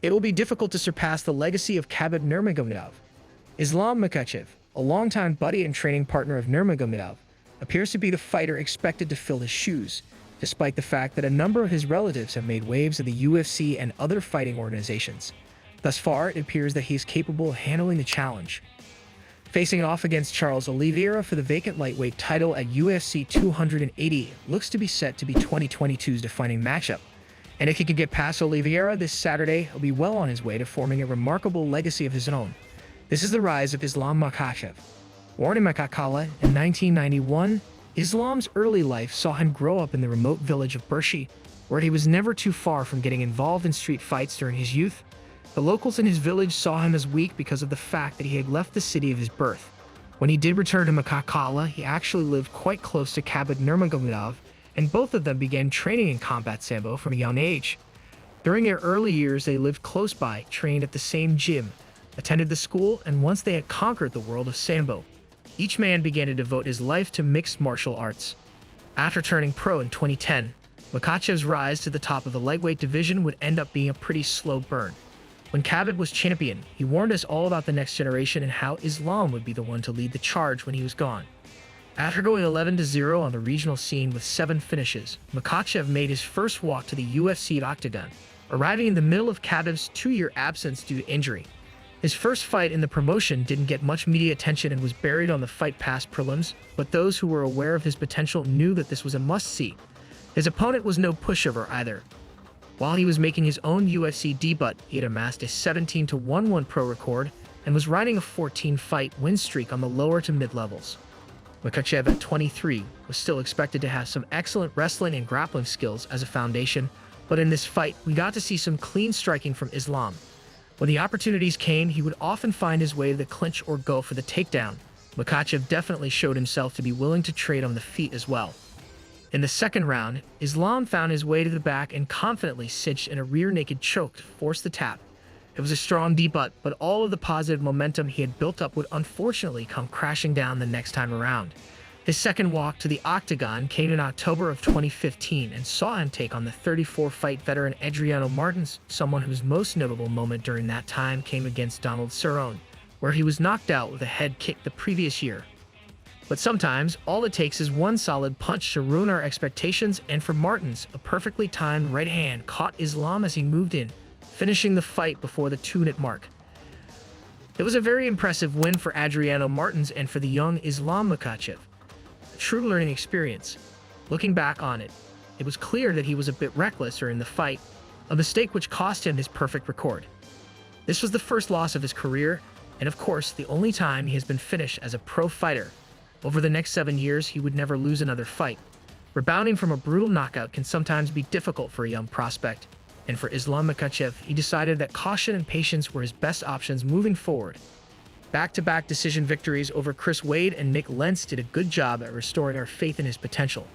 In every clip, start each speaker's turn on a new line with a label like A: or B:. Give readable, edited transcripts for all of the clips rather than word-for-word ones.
A: It will be difficult to surpass the legacy of Khabib Nurmagomedov. Islam Makachev, a longtime buddy and training partner of Nurmagomedov, appears to be the fighter expected to fill his shoes, despite the fact that a number of his relatives have made waves in the UFC and other fighting organizations. Thus far, it appears that he is capable of handling the challenge. Facing off against Charles Oliveira for the vacant lightweight title at UFC 280 looks to be set to be 2022's defining matchup. And if he can get past Oliveira this Saturday, he'll be well on his way to forming a remarkable legacy of his own. This is the rise of Islam Makhachev. Born in Makhachev in 1991, Islam's early life saw him grow up in the remote village of Burshi, where he was never too far from getting involved in street fights during his youth. The locals in his village saw him as weak because of the fact that he had left the city of his birth. When he did return to Makhachev, he actually lived quite close to Khabib Nurmagomedov, and both of them began training in combat sambo from a young age. During their early years, they lived close by, trained at the same gym, attended the school, and once they had conquered the world of sambo, each man began to devote his life to mixed martial arts. After turning pro in 2010, Makachev's rise to the top of the lightweight division would end up being a pretty slow burn. When Khabib was champion, he warned us all about the next generation and how Islam would be the one to lead the charge when he was gone. After going 11-0 on the regional scene with 7 finishes, Makachev made his first walk to the UFC octagon, arriving in the middle of Khabib's 2-year absence due to injury. His first fight in the promotion didn't get much media attention and was buried on the Fight Pass prelims, but those who were aware of his potential knew that this was a must-see. His opponent was no pushover either. While he was making his own UFC debut, he had amassed a 17-1 pro record and was riding a 14-fight win streak on the lower to mid-levels. Makachev at 23 was still expected to have some excellent wrestling and grappling skills as a foundation, but in this fight, we got to see some clean striking from Islam. When the opportunities came, he would often find his way to the clinch or go for the takedown. Makachev definitely showed himself to be willing to trade on the feet as well. In the second round, Islam found his way to the back and confidently cinched in a rear naked choke to force the tap. It was a strong debut, but all of the positive momentum he had built up would unfortunately come crashing down the next time around. His second walk to the octagon came in October of 2015 and saw him take on the 34-fight veteran Adriano Martins, someone whose most notable moment during that time came against Donald Cerrone, where he was knocked out with a head kick the previous year. But sometimes, all it takes is one solid punch to ruin our expectations, and for Martins, a perfectly timed right hand caught Islam as he moved in, finishing the fight before the 2-minute mark. It was a very impressive win for Adriano Martins and for the young Islam Makachev. A true learning experience. Looking back on it, it was clear that he was a bit reckless during the fight, a mistake which cost him his perfect record. This was the first loss of his career, and of course, the only time he has been finished as a pro fighter. Over the next 7 years, he would never lose another fight. Rebounding from a brutal knockout can sometimes be difficult for a young prospect, and for Islam Makachev, he decided that caution and patience were his best options moving forward. Back-to-back decision victories over Chris Wade and Nick Lentz did a good job at restoring our faith in his potential.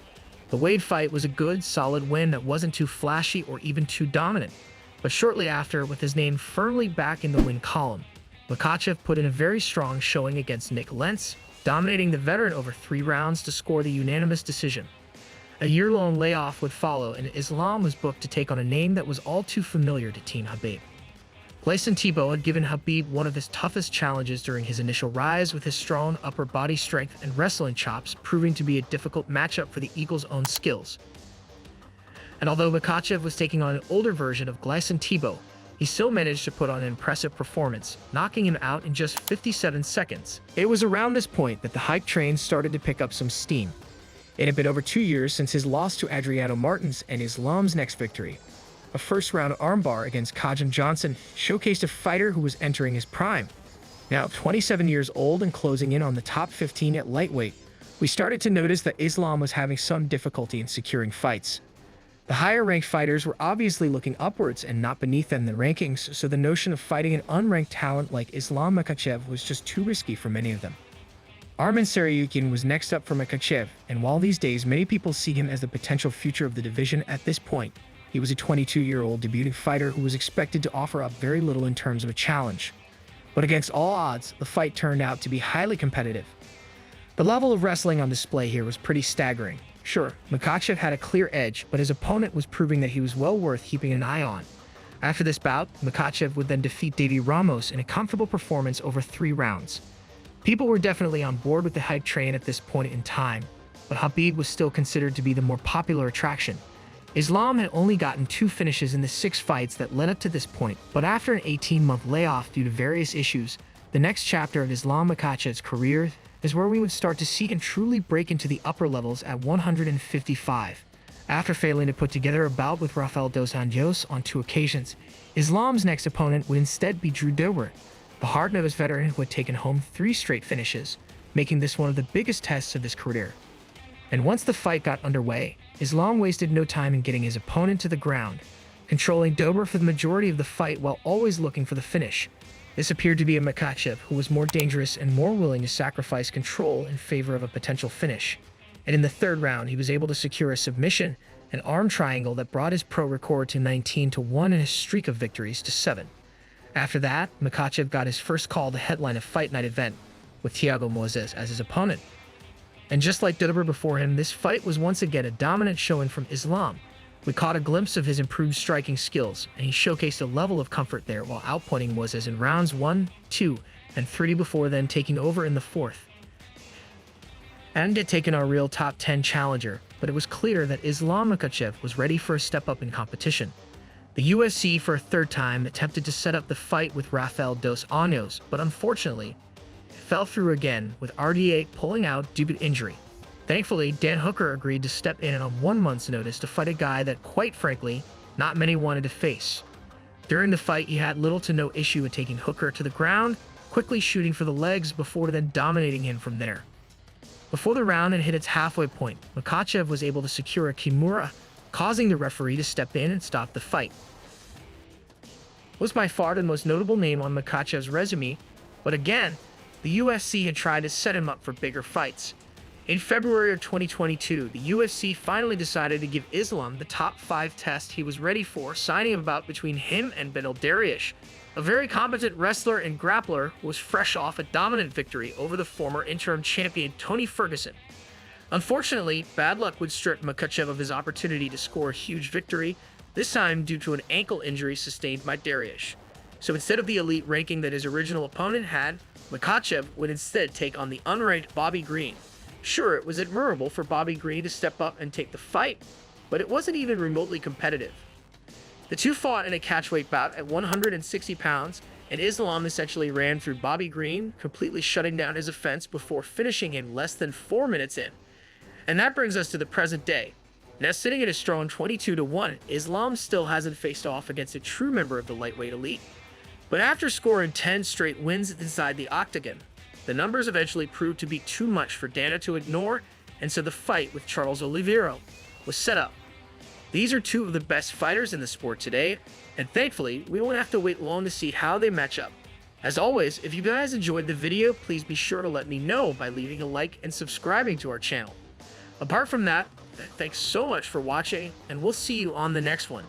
A: The Wade fight was a good, solid win that wasn't too flashy or even too dominant, but shortly after, with his name firmly back in the win column, Makachev put in a very strong showing against Nick Lentz, dominating the veteran over 3 rounds to score the unanimous decision. A year-long layoff would follow, and Islam was booked to take on a name that was all too familiar to Team Khabib. Gleison Tibau had given Khabib one of his toughest challenges during his initial rise, with his strong upper body strength and wrestling chops proving to be a difficult matchup for the Eagle's own skills. And although Makachev was taking on an older version of Gleison Tibau, he still managed to put on an impressive performance, knocking him out in just 57 seconds. It was around this point that the hype train started to pick up some steam. It had been over 2 years since his loss to Adriano Martins, and Islam's next victory, a first-round armbar against Kajim Johnson, showcased a fighter who was entering his prime. Now 27 years old and closing in on the top 15 at lightweight, we started to notice that Islam was having some difficulty in securing fights. The higher-ranked fighters were obviously looking upwards and not beneath them in the rankings, so the notion of fighting an unranked talent like Islam Makachev was just too risky for many of them. Arman Tsarukyan was next up for Makachev, and while these days many people see him as the potential future of the division at this point, he was a 22-year-old debuting fighter who was expected to offer up very little in terms of a challenge. But against all odds, the fight turned out to be highly competitive. The level of wrestling on display here was pretty staggering. Sure, Makachev had a clear edge, but his opponent was proving that he was well worth keeping an eye on. After this bout, Makachev would then defeat Davy Ramos in a comfortable performance over 3 rounds. People were definitely on board with the hype train at this point in time, but Khabib was still considered to be the more popular attraction. Islam had only gotten 2 finishes in the 6 fights that led up to this point, but after an 18-month layoff due to various issues, the next chapter of Islam Makhachev's career is where we would start to see him truly break into the upper levels at 155. After failing to put together a bout with Rafael dos Anjos on 2 occasions, Islam's next opponent would instead be Drew Dober, the hard-nosed veteran who had taken home 3 straight finishes, making this one of the biggest tests of his career. And once the fight got underway, Islam wasted no time in getting his opponent to the ground, controlling Dober for the majority of the fight while always looking for the finish. This appeared to be a Makachev who was more dangerous and more willing to sacrifice control in favor of a potential finish. And in the 3rd round, he was able to secure a submission, an arm triangle that brought his pro record to 19-1 and his streak of victories to 7. After that, Makachev got his first call to headline a fight night event, with Thiago Moises as his opponent. And just like Dober before him, this fight was once again a dominant showing from Islam. We caught a glimpse of his improved striking skills, and he showcased a level of comfort there while outpointing Moises in rounds 1, 2, and 3 before then taking over in the 4th. And had taken our real top 10 challenger, but it was clear that Islam Makachev was ready for a step up in competition. The UFC for a 3rd time attempted to set up the fight with Rafael dos Anjos, but unfortunately, fell through again, with RDA pulling out due to injury. Thankfully, Dan Hooker agreed to step in on 1 month's notice to fight a guy that, quite frankly, not many wanted to face. During the fight, he had little to no issue with taking Hooker to the ground, quickly shooting for the legs before then dominating him from there. Before the round had hit its halfway point, Makachev was able to secure a Kimura, causing the referee to step in and stop the fight. Was by far the most notable name on Makachev's resume, but again, the UFC had tried to set him up for bigger fights. In February of 2022, the UFC finally decided to give Islam the top 5 test he was ready for, signing a bout between him and Beneil Dariush, a very competent wrestler and grappler who was fresh off a dominant victory over the former interim champion Tony Ferguson. Unfortunately, bad luck would strip Makachev of his opportunity to score a huge victory, this time due to an ankle injury sustained by Dariush. So instead of the elite ranking that his original opponent had, Makachev would instead take on the unranked Bobby Green. Sure, it was admirable for Bobby Green to step up and take the fight, but it wasn't even remotely competitive. The two fought in a catchweight bout at 160 pounds, and Islam essentially ran through Bobby Green, completely shutting down his offense before finishing him less than 4 minutes in. And that brings us to the present day. Now sitting at a strong 22-1, Islam still hasn't faced off against a true member of the lightweight elite. But after scoring 10 straight wins inside the octagon, the numbers eventually proved to be too much for Dana to ignore, and so the fight with Charles Oliveira was set up. These are 2 of the best fighters in the sport today, and thankfully, we won't have to wait long to see how they match up. As always, if you guys enjoyed the video, please be sure to let me know by leaving a like and subscribing to our channel. Apart from that, thanks so much for watching, and we'll see you on the next one.